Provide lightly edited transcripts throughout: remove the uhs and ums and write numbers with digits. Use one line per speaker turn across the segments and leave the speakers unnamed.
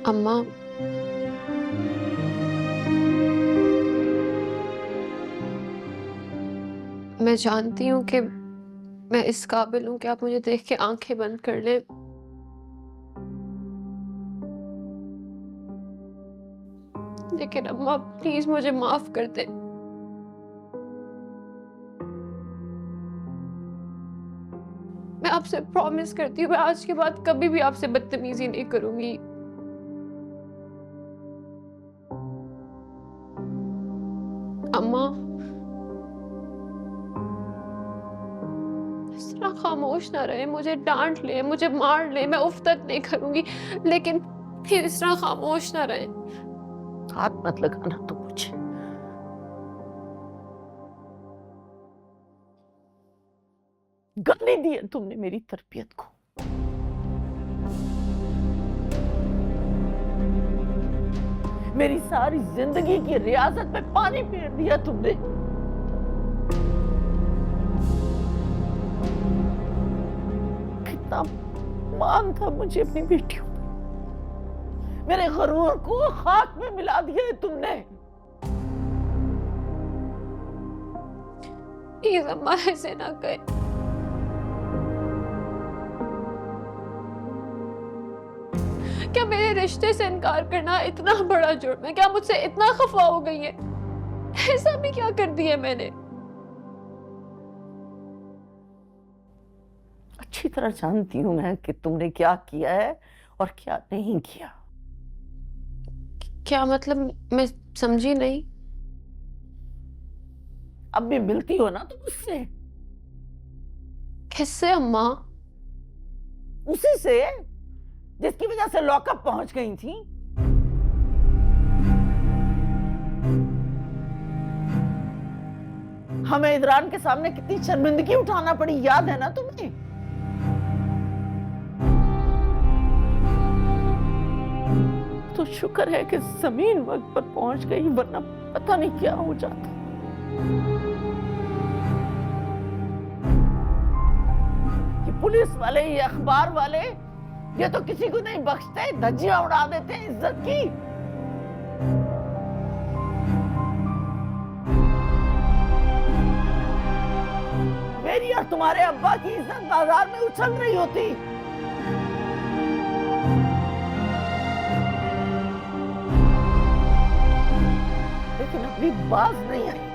अम्मा, मैं जानती हूँ कि मैं इस काबिल हूँ कि आप मुझे देख के आंखें बंद कर लें। लेकिन अम्मा प्लीज मुझे माफ कर दे। मैं आपसे प्रॉमिस करती हूँ मैं आज के बाद कभी भी आपसे बदतमीजी नहीं करूंगी। अम्मा, इस तरह खामोश ना रहे, मुझे डांट ले, मुझे मार ले, मैं उफ तक नहीं करूंगी, लेकिन फिर इस तरह खामोश ना रहे।
हाथ मत लगाना तुम मुझे। गाली दी है तुमने मेरी तरबियत को। मेरी सारी जिंदगी की रियासत में पानी फेर दिया तुमने। कितना मान था मुझे अपनी बेटियों पे। मेरे गरूर को खाक में मिला दिया है तुमने।
प्लीज अम्मा ऐसे ना कहे। क्या मेरे रिश्ते से इनकार करना इतना बड़ा जुर्म है? क्या मुझसे इतना खफा हो गई है? ऐसा भी क्या कर दिया मैंने?
अच्छी तरह जानती हूं मैं कि तुमने क्या किया है और क्या नहीं किया।
क्या मतलब? मैं समझी नहीं।
अब भी मिलती हो ना तुम उससे?
किससे अम्मा?
उसी से जिसकी वजह से लॉकअप पहुंच गई थी। हमें इदरान के सामने कितनी शर्मिंदगी उठाना पड़ी, याद है ना तुम्हें? तो शुक्र है कि जमीन वक्त पर पहुंच गई, वरना पता नहीं क्या हो जाता। ये पुलिस वाले, ये अखबार वाले, ये तो किसी को नहीं बख्शते, धज्जियां उड़ा देते हैं इज्जत की। मेरी और तुम्हारे अब्बा की इज्जत बाजार में उछल रही होती। लेकिन अपनी बाज नहीं आई।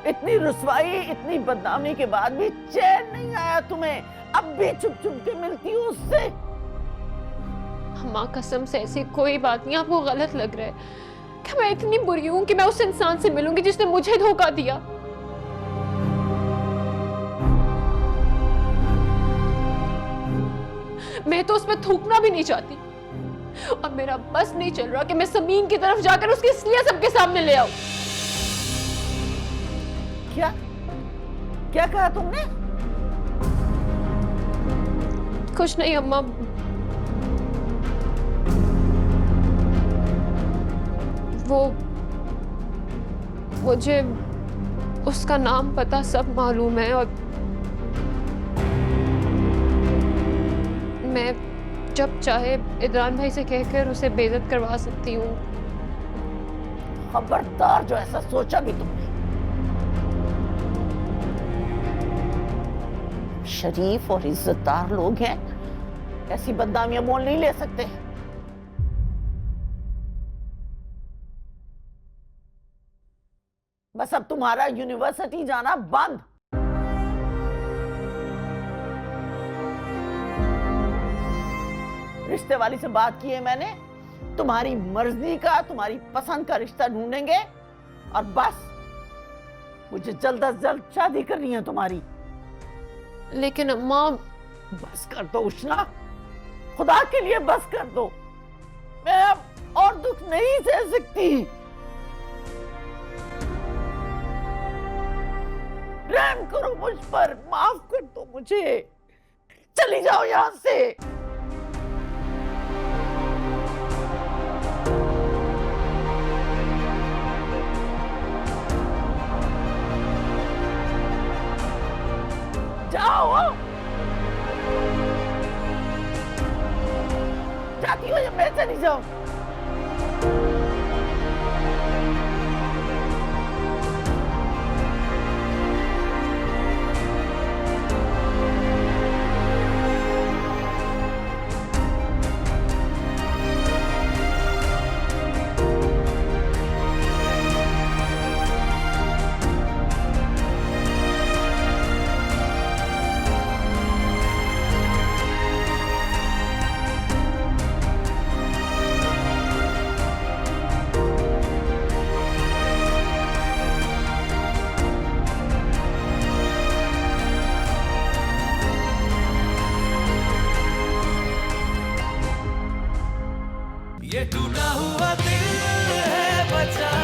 इतनी रुसवाई, इतनी बदनामी के बाद भी चैन नहीं आया तुम्हें। अब भी चुप चुप के मिलती हो उससे।
अम्मा कसम से ऐसी कोई बात नहीं, आपको गलत लग रहा है। क्या मैं इतनी बुरी हूं कि मैं उस इंसान से मिलूंगी जिसने मुझे धोखा दिया? मैं तो उस पर थूकना भी नहीं चाहती, और मेरा बस नहीं चल रहा कि मैं समीन की तरफ जाकर उसकी इसलिए सबके सामने ले आऊं।
क्या क्या कहा तुमने?
कुछ नहीं अम्मा, वो मुझे उसका नाम पता सब मालूम है, और मैं जब चाहे इदरान भाई से कहकर उसे बेइज्जत करवा सकती हूँ।
खबरदार जो ऐसा सोचा भी तुमने। शरीफ और इज्जतदार लोग हैं, ऐसी बदनामियां मोल नहीं ले सकते। बस अब तुम्हारा यूनिवर्सिटी जाना बंद। रिश्ते वाली से बात की है मैंने, तुम्हारी मर्जी का, तुम्हारी पसंद का रिश्ता ढूंढेंगे, और बस मुझे जल्द अज जल्द शादी करनी है तुम्हारी।
लेकिन अम्मा,
बस कर दो उष्णा, खुदा के लिए बस कर दो। मैं अब और दुख नहीं सह सकती। रहम करो मुझ पर, माफ कर दो मुझे। चली जाओ यहां से। जाओ। जाती हो या मैं चली जाऊं?
ये टूटा हुआ दिल है बचा